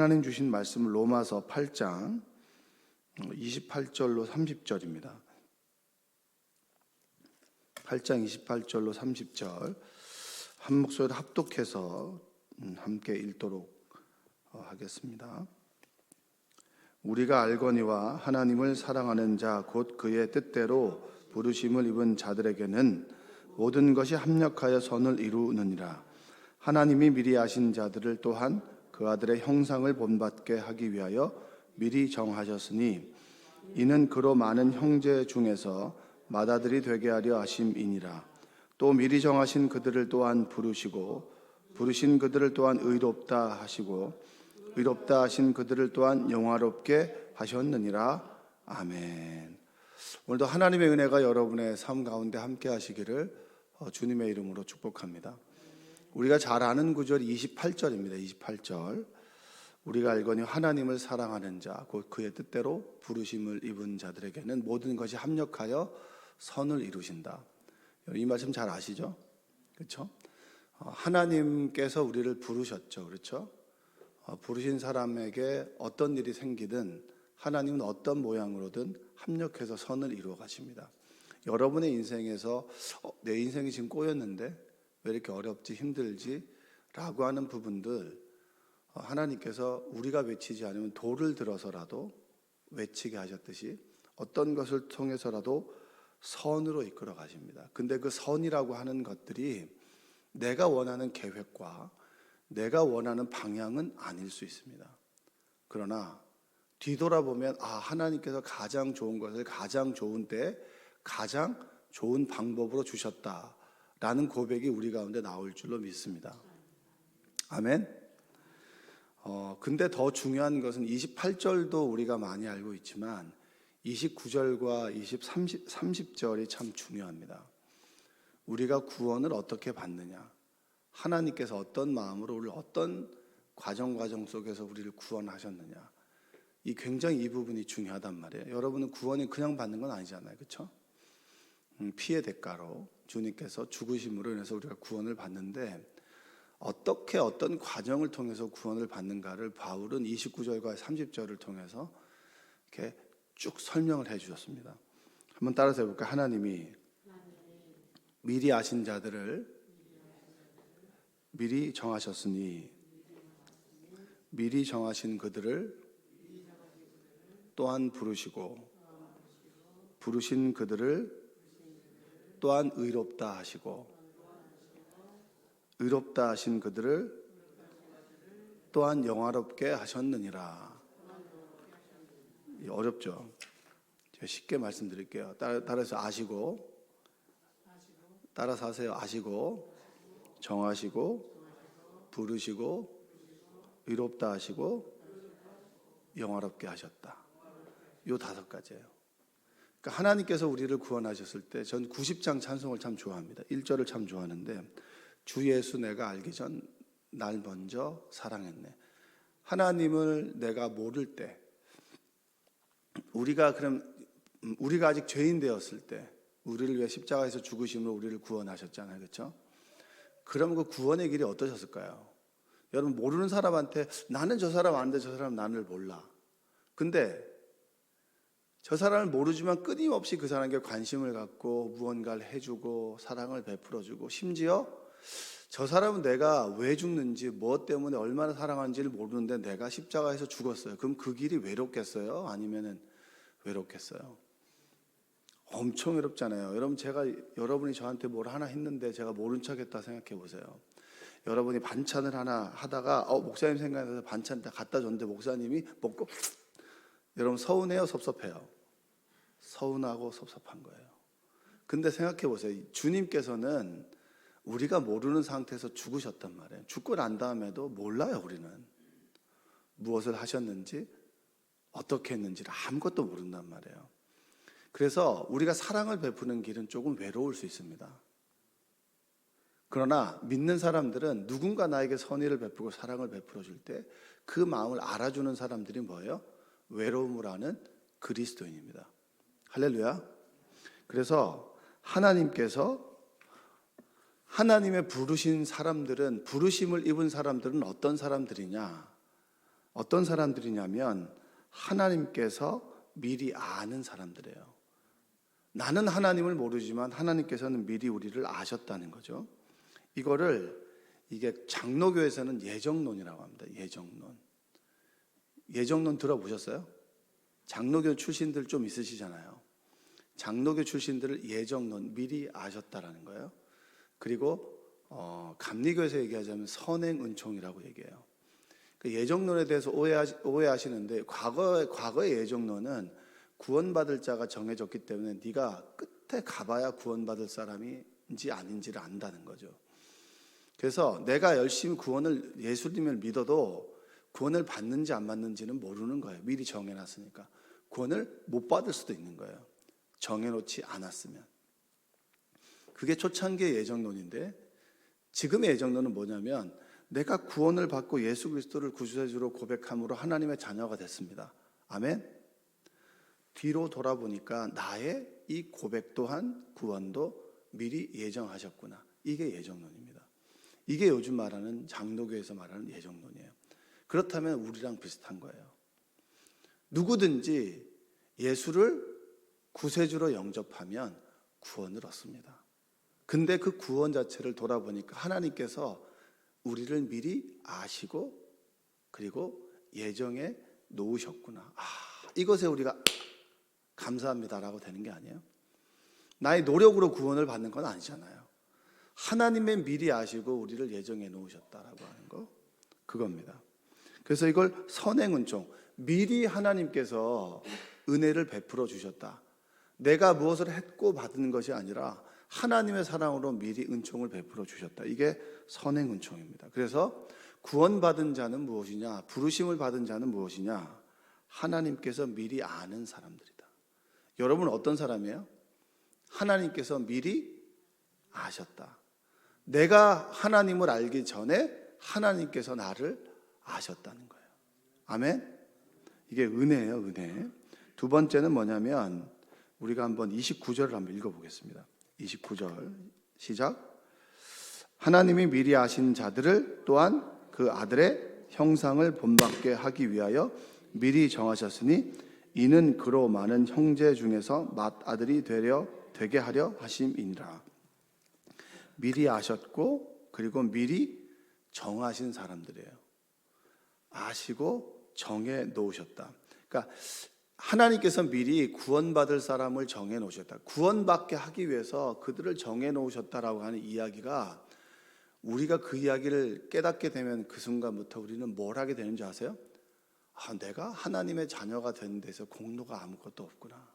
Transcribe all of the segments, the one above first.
하나님 주신 말씀은 로마서 8장 28절로 30절입니다. 8장 28절로 30절 한 목소리로 합독해서 함께 읽도록 하겠습니다. 우리가 알거니와 하나님을 사랑하는 자 곧 그의 뜻대로 부르심을 입은 자들에게는 모든 것이 합력하여 선을 이루느니라. 하나님이 미리 아신 자들을 또한 그 아들의 형상을 본받게 하기 위하여 미리 정하셨으니 이는 그로 많은 형제 중에서 맏아들이 되게 하려 하심이니라. 또 미리 정하신 그들을 또한 부르시고 부르신 그들을 또한 의롭다 하시고 의롭다 하신 그들을 또한 영화롭게 하셨느니라. 아멘. 오늘도 하나님의 은혜가 여러분의 삶 가운데 함께 하시기를 주님의 이름으로 축복합니다. 우리가 잘 아는 구절이 28절입니다. 28절. 우리가 알거니 하나님을 사랑하는 자 곧 그의 뜻대로 부르심을 입은 자들에게는 모든 것이 합력하여 선을 이루신다. 이 말씀 잘 아시죠? 그렇죠? 하나님께서 우리를 부르셨죠. 그렇죠? 부르신 사람에게 어떤 일이 생기든 하나님은 어떤 모양으로든 합력해서 선을 이루어 가십니다. 여러분의 인생에서 내 인생이 지금 꼬였는데 왜 이렇게 어렵지 힘들지? 라고 하는 부분들 하나님께서 우리가 외치지 않으면 돌을 들어서라도 외치게 하셨듯이 어떤 것을 통해서라도 선으로 이끌어 가십니다. 근데 그 선이라고 하는 것들이 내가 원하는 계획과 내가 원하는 방향은 아닐 수 있습니다. 그러나 뒤돌아보면 하나님께서 가장 좋은 것을 가장 좋은 때에 가장 좋은 방법으로 주셨다 라는 고백이 우리 가운데 나올 줄로 믿습니다. 아멘. 근데 더 중요한 것은 28절도 우리가 많이 알고 있지만 29절과 30절이 참 중요합니다. 우리가 구원을 어떻게 받느냐, 하나님께서 어떤 마음으로 우리를 어떤 과정 속에서 우리를 구원하셨느냐, 굉장히 이 부분이 중요하단 말이에요. 여러분은 구원이 그냥 받는 건 아니잖아요. 그렇죠? 피의 대가로 주님께서 죽으심으로 인해서 우리가 구원을 받는데 어떻게 어떤 과정을 통해서 구원을 받는가를 바울은 29절과 30절을 통해서 이렇게 쭉 설명을 해 주셨습니다. 한번 따라서 해볼까요? 하나님이 미리 아신 자들을 미리 정하셨으니 미리 정하신 그들을 또한 부르시고 부르신 그들을 또한 의롭다 하시고 의롭다 하신 그들을 또한 영화롭게 하셨느니라. 어렵죠? 제가 쉽게 말씀드릴게요. 따라서 아시고, 따라서 하세요. 아시고, 정하시고, 부르시고, 의롭다 하시고, 영화롭게 하셨다. 요 5가지예요. 그러니까 하나님께서 우리를 구원하셨을 때 전 90장 찬송을 참 좋아합니다. 1절을 참 좋아하는데 주 예수 내가 알기 전 날 먼저 사랑했네. 하나님을 내가 모를 때 우리가 아직 죄인 되었을 때 우리를 위해 십자가에서 죽으심으로 우리를 구원하셨잖아요. 그렇죠? 그럼 그 구원의 길이 어떠셨을까요? 여러분 모르는 사람한테 나는 저 사람 아는데 저 사람 나를 몰라. 근데 저 사람을 모르지만 끊임없이 그 사람에게 관심을 갖고 무언가를 해주고 사랑을 베풀어주고 심지어 저 사람은 내가 왜 죽는지 무엇 때문에 얼마나 사랑하는지를 모르는데 내가 십자가에서 죽었어요. 그럼 그 길이 외롭겠어요? 아니면은 외롭겠어요? 엄청 외롭잖아요. 여러분이 저한테 뭘 하나 했는데 제가 모른 척했다 생각해 보세요. 여러분이 반찬을 하나 하다가 목사님 생각나서 반찬 다 갖다 줬는데 목사님이 먹고 여러분 서운해요? 섭섭해요? 서운하고 섭섭한 거예요. 근데 생각해 보세요. 주님께서는 우리가 모르는 상태에서 죽으셨단 말이에요. 죽고 난 다음에도 몰라요. 우리는 무엇을 하셨는지 어떻게 했는지를 아무것도 모른단 말이에요. 그래서 우리가 사랑을 베푸는 길은 조금 외로울 수 있습니다. 그러나 믿는 사람들은 누군가 나에게 선의를 베푸고 사랑을 베풀어 줄 때 그 마음을 알아주는 사람들이 뭐예요? 외로움을 아는 그리스도인입니다. 할렐루야. 그래서 하나님께서 하나님의 부르신 사람들은 부르심을 입은 사람들은 어떤 사람들이냐? 어떤 사람들이냐면 하나님께서 미리 아는 사람들이에요. 나는 하나님을 모르지만 하나님께서는 미리 우리를 아셨다는 거죠. 이게 장로교에서는 예정론이라고 합니다. 예정론 들어보셨어요? 장로교 출신들 좀 있으시잖아요. 장로교 출신들을 예정론, 미리 아셨다라는 거예요. 그리고 감리교에서 얘기하자면 선행은총이라고 얘기해요. 그 예정론에 대해서 오해하시는데 과거의 예정론은 구원받을 자가 정해졌기 때문에 네가 끝에 가봐야 구원받을 사람인지 아닌지를 안다는 거죠. 그래서 내가 열심히 예수님을 믿어도 구원을 받는지 안 받는지는 모르는 거예요. 미리 정해놨으니까. 구원을 못 받을 수도 있는 거예요. 정해놓지 않았으면. 그게 초창기의 예정론인데, 지금의 예정론은 뭐냐면 내가 구원을 받고 예수 그리스도를 구세주로 고백함으로 하나님의 자녀가 됐습니다. 아멘. 뒤로 돌아보니까 나의 이 고백 또한 구원도 미리 예정하셨구나. 이게 예정론입니다. 이게 요즘 말하는 장로교에서 말하는 예정론이에요. 그렇다면 우리랑 비슷한 거예요. 누구든지 예수를 구세주로 영접하면 구원을 얻습니다. 근데 그 구원 자체를 돌아보니까 하나님께서 우리를 미리 아시고 그리고 예정해 놓으셨구나. 이것에 우리가 감사합니다라고 되는 게 아니에요. 나의 노력으로 구원을 받는 건 아니잖아요. 하나님의 미리 아시고 우리를 예정해 놓으셨다라고 하는 거, 그겁니다. 그래서 이걸 선행은총, 미리 하나님께서 은혜를 베풀어 주셨다. 내가 무엇을 했고 받은 것이 아니라 하나님의 사랑으로 미리 은총을 베풀어 주셨다. 이게 선행은총입니다. 그래서 구원받은 자는 무엇이냐? 부르심을 받은 자는 무엇이냐? 하나님께서 미리 아는 사람들이다. 여러분은 어떤 사람이에요? 하나님께서 미리 아셨다. 내가 하나님을 알기 전에 하나님께서 나를 아셨다는 거예요. 아멘? 이게 은혜예요, 은혜. 두 번째는 뭐냐면 우리가 한번 29절을 한번 읽어보겠습니다. 29절 시작. 하나님이 미리 아신 자들을 또한 그 아들의 형상을 본받게 하기 위하여 미리 정하셨으니 이는 그로 많은 형제 중에서 맏아들이 되게 하려 하심이니라. 미리 아셨고 그리고 미리 정하신 사람들이에요. 아시고 정해 놓으셨다. 그러니까 하나님께서 미리 구원받을 사람을 정해 놓으셨다. 구원받게 하기 위해서 그들을 정해 놓으셨다라고 하는 이야기가, 우리가 그 이야기를 깨닫게 되면 그 순간부터 우리는 뭘 하게 되는 줄 아세요? 내가 하나님의 자녀가 된 데서 공로가 아무것도 없구나.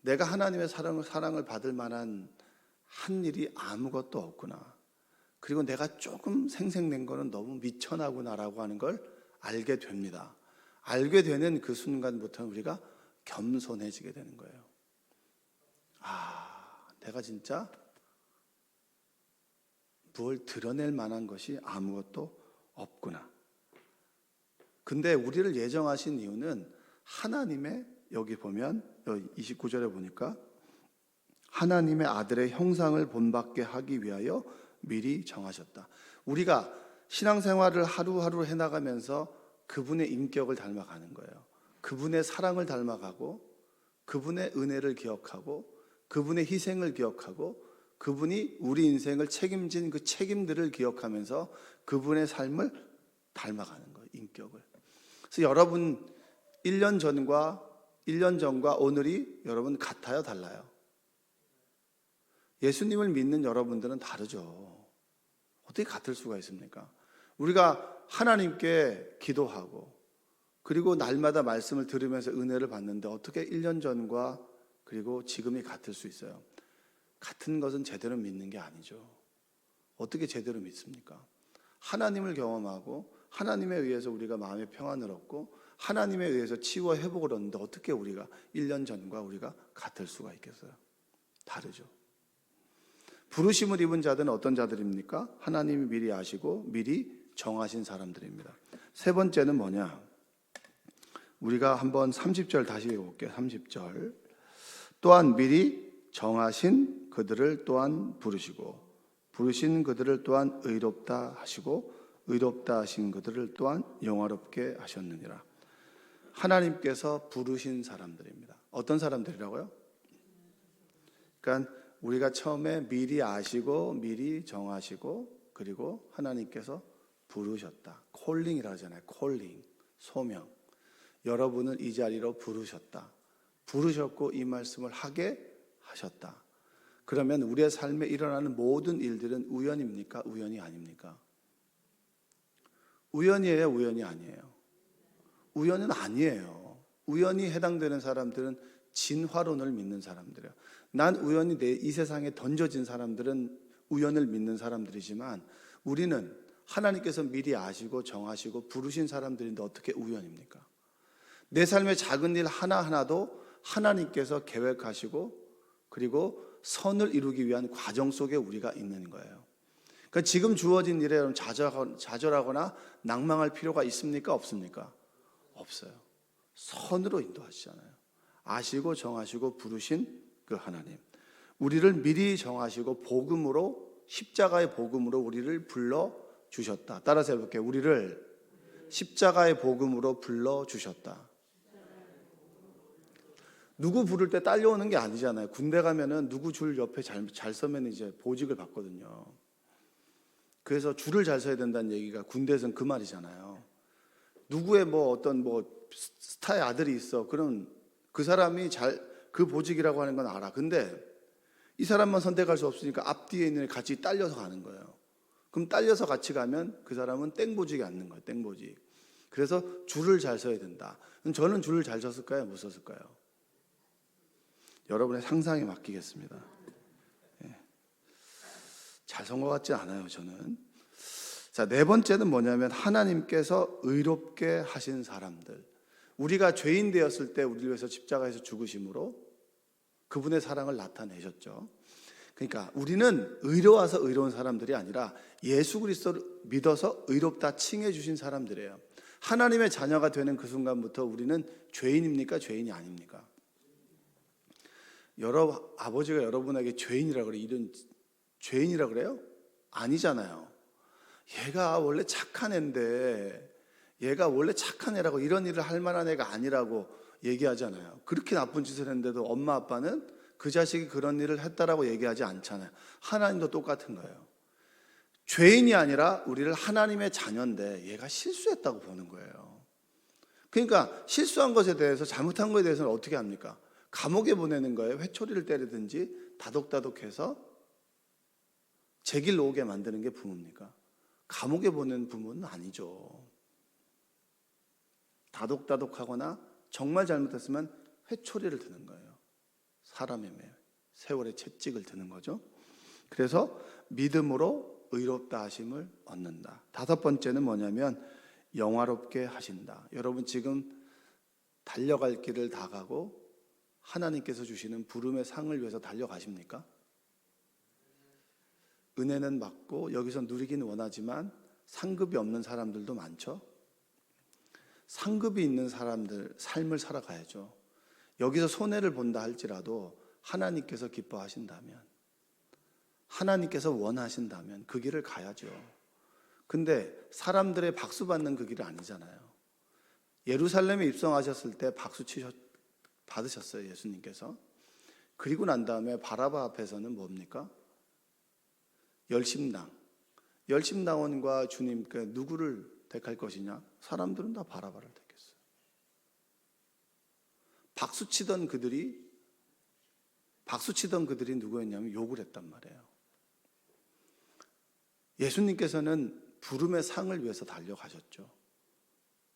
내가 하나님의 사랑을 받을 만한 한 일이 아무것도 없구나. 그리고 내가 조금 생생낸 거는 너무 미천하구나라고 하는 걸 알게 됩니다. 알게 되는 그 순간부터 우리가 겸손해지게 되는 거예요. 내가 진짜 뭘 드러낼 만한 것이 아무것도 없구나. 근데 우리를 예정하신 이유는 하나님의, 여기 보면 29절에 보니까 하나님의 아들의 형상을 본받게 하기 위하여 미리 정하셨다. 우리가 신앙생활을 하루하루 해나가면서 그분의 인격을 닮아가는 거예요. 그분의 사랑을 닮아가고 그분의 은혜를 기억하고 그분의 희생을 기억하고 그분이 우리 인생을 책임진 그 책임들을 기억하면서 그분의 삶을 닮아가는 거예요. 인격을. 그래서 여러분 1년 전과 오늘이 여러분 같아요, 달라요? 예수님을 믿는 여러분들은 다르죠. 어떻게 같을 수가 있습니까? 우리가 하나님께 기도하고 그리고 날마다 말씀을 들으면서 은혜를 받는데 어떻게 1년 전과 그리고 지금이 같을 수 있어요? 같은 것은 제대로 믿는 게 아니죠. 어떻게 제대로 믿습니까? 하나님을 경험하고 하나님에 의해서 우리가 마음의 평안을 얻고 하나님에 의해서 치유와 회복을 얻는데 어떻게 우리가 1년 전과 우리가 같을 수가 있겠어요? 다르죠. 부르심을 입은 자들은 어떤 자들입니까? 하나님이 미리 아시고 미리 정하신 사람들입니다. 세 번째는 뭐냐? 우리가 한번 30절 다시 읽어볼게요. 30절. 또한 미리 정하신 그들을 또한 부르시고 부르신 그들을 또한 의롭다 하시고 의롭다 하신 그들을 또한 영화롭게 하셨느니라. 하나님께서 부르신 사람들입니다. 어떤 사람들이라고요? 그러니까 우리가 처음에 미리 아시고 미리 정하시고 그리고 하나님께서 부르셨다. 콜링이라고 하잖아요. 콜링, 소명. 여러분을 이 자리로 부르셨다. 부르셨고 이 말씀을 하게 하셨다. 그러면 우리의 삶에 일어나는 모든 일들은 우연입니까? 우연이 아닙니까? 우연이에요? 우연이 아니에요? 우연은 아니에요. 우연히 해당되는 사람들은 진화론을 믿는 사람들이에요. 난 우연히 이 세상에 던져진 사람들은 우연을 믿는 사람들이지만 우리는 하나님께서 미리 아시고 정하시고 부르신 사람들인데 어떻게 우연입니까? 내 삶의 작은 일 하나하나도 하나님께서 계획하시고 그리고 선을 이루기 위한 과정 속에 우리가 있는 거예요. 그러니까 지금 주어진 일에 좌절하거나 낭망할 필요가 있습니까? 없습니까? 없어요. 선으로 인도하시잖아요. 아시고 정하시고 부르신 그 하나님. 우리를 미리 정하시고 복음으로 십자가의 복음으로 우리를 불러주셨다. 따라서 해볼게요. 우리를 십자가의 복음으로 불러주셨다. 누구 부를 때 딸려오는 게 아니잖아요. 군대 가면은 누구 줄 옆에 잘 서면 이제 보직을 받거든요. 그래서 줄을 잘 서야 된다는 얘기가 군대에서는 그 말이잖아요. 누구의 어떤 스타의 아들이 있어. 그럼 그 사람이 그 보직이라고 하는 건 알아. 근데 이 사람만 선택할 수 없으니까 앞뒤에 있는 같이 딸려서 가는 거예요. 그럼 딸려서 같이 가면 그 사람은 땡보직이 앉는 거예요. 땡보직. 그래서 줄을 잘 서야 된다. 저는 줄을 잘 섰을까요? 못 섰을까요? 여러분의 상상에 맡기겠습니다. 잘 선 것 같지 않아요, 저는. 자, 네 번째는 뭐냐면 하나님께서 의롭게 하신 사람들. 우리가 죄인 되었을 때 우리를 위해서 십자가에서 죽으심으로 그분의 사랑을 나타내셨죠. 그러니까 우리는 의로워서 의로운 사람들이 아니라 예수 그리스도를 믿어서 의롭다 칭해 주신 사람들이에요. 하나님의 자녀가 되는 그 순간부터 우리는 죄인입니까? 죄인이 아닙니까? 아버지가 여러분에게 죄인이라고 그래. 이런 죄인이라고 그래요? 아니잖아요. 얘가 원래 착한 애인데 얘가 원래 착한 애라고 이런 일을 할 만한 애가 아니라고 얘기하잖아요. 그렇게 나쁜 짓을 했는데도 엄마 아빠는 그 자식이 그런 일을 했다라고 얘기하지 않잖아요. 하나님도 똑같은 거예요. 죄인이 아니라 우리를 하나님의 자녀인데 얘가 실수했다고 보는 거예요. 그러니까 실수한 것에 대해서 잘못한 것에 대해서는 어떻게 합니까? 감옥에 보내는 거예요. 회초리를 때리든지 다독다독해서 제 길로 오게 만드는 게 부모입니까? 감옥에 보내는 부모는 아니죠. 다독다독하거나 정말 잘못했으면 회초리를 드는 거예요. 사람의 세월의 채찍을 드는 거죠. 그래서 믿음으로 의롭다 하심을 얻는다. 다섯 번째는 뭐냐면 영화롭게 하신다. 여러분 지금 달려갈 길을 다 가고 하나님께서 주시는 부름의 상을 위해서 달려가십니까? 은혜는 받고 여기서 누리기는 원하지만 상급이 없는 사람들도 많죠. 상급이 있는 사람들 삶을 살아가야죠. 여기서 손해를 본다 할지라도 하나님께서 기뻐하신다면, 하나님께서 원하신다면 그 길을 가야죠. 근데 사람들의 박수 받는 그 길은 아니잖아요. 예루살렘에 입성하셨을 때 박수 받으셨어요, 예수님께서. 그리고 난 다음에 바라바 앞에서는 뭡니까? 열심당원과 주님께 누구를 택할 것이냐? 사람들은 다 바라바를 택했어요. 박수치던 그들이 누구였냐면 욕을 했단 말이에요. 예수님께서는 부름의 상을 위해서 달려가셨죠.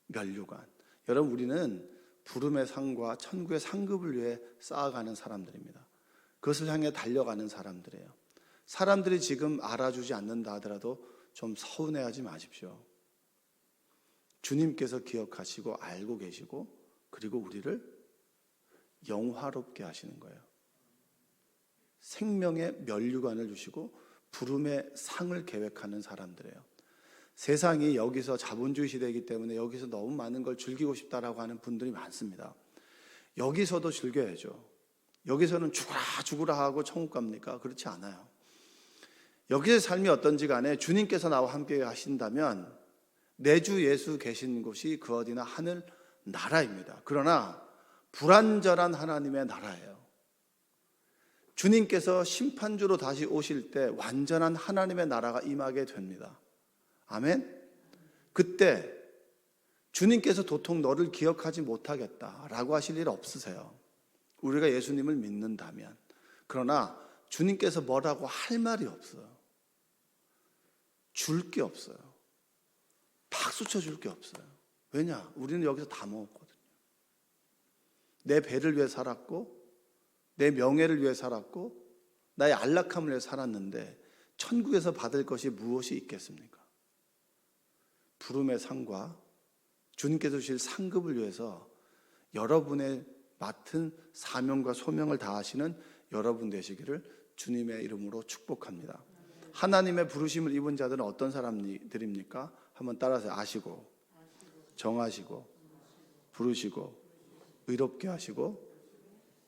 면류관. 여러분 우리는 부름의 상과 천국의 상급을 위해 쌓아가는 사람들입니다. 그것을 향해 달려가는 사람들이에요. 사람들이 지금 알아주지 않는다 하더라도 좀 서운해하지 마십시오. 주님께서 기억하시고 알고 계시고 그리고 우리를 영화롭게 하시는 거예요. 생명의 면류관을 주시고 부름의 상을 계획하는 사람들이에요. 세상이 여기서 자본주의 시대이기 때문에 여기서 너무 많은 걸 즐기고 싶다라고 하는 분들이 많습니다. 여기서도 즐겨야죠. 여기서는 죽으라 하고 천국 갑니까? 그렇지 않아요. 여기의 삶이 어떤지 간에 주님께서 나와 함께 하신다면 내 주 예수 계신 곳이 그 어디나 하늘 나라입니다. 그러나 불완전한 하나님의 나라예요. 주님께서 심판주로 다시 오실 때 완전한 하나님의 나라가 임하게 됩니다. 아멘. 그때 주님께서 도통 너를 기억하지 못하겠다라고 하실 일 없으세요. 우리가 예수님을 믿는다면. 그러나 주님께서 뭐라고 할 말이 없어요. 줄 게 없어요. 박수 쳐줄 게 없어요. 왜냐? 우리는 여기서 다 먹었거든요. 내 배를 위해 살았고, 내 명예를 위해 살았고, 나의 안락함을 위해 살았는데 천국에서 받을 것이 무엇이 있겠습니까? 부름의 상과 주님께서 주실 상급을 위해서 여러분의 맡은 사명과 소명을 다하시는 여러분 되시기를 주님의 이름으로 축복합니다. 하나님의 부르심을 입은 자들은 어떤 사람들입니까? 한번 따라서 아시고, 정하시고, 부르시고, 의롭게 하시고,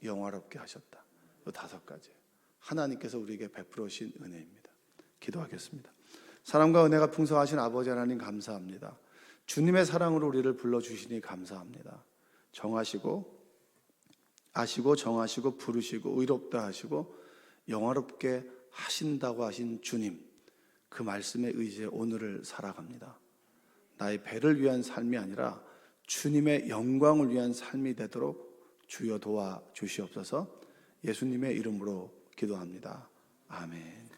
영화롭게 하셨다. 이 5가지. 하나님께서 우리에게 베풀어 주신 은혜입니다. 기도하겠습니다. 사랑과 은혜가 풍성하신 아버지 하나님 감사합니다. 주님의 사랑으로 우리를 불러주시니 감사합니다. 정하시고, 아시고, 정하시고, 부르시고, 의롭다 하시고, 영화롭게 하신다고 하신 주님, 그 말씀에 의지해 오늘을 살아갑니다. 나의 배를 위한 삶이 아니라 주님의 영광을 위한 삶이 되도록 주여 도와주시옵소서. 예수님의 이름으로 기도합니다. 아멘.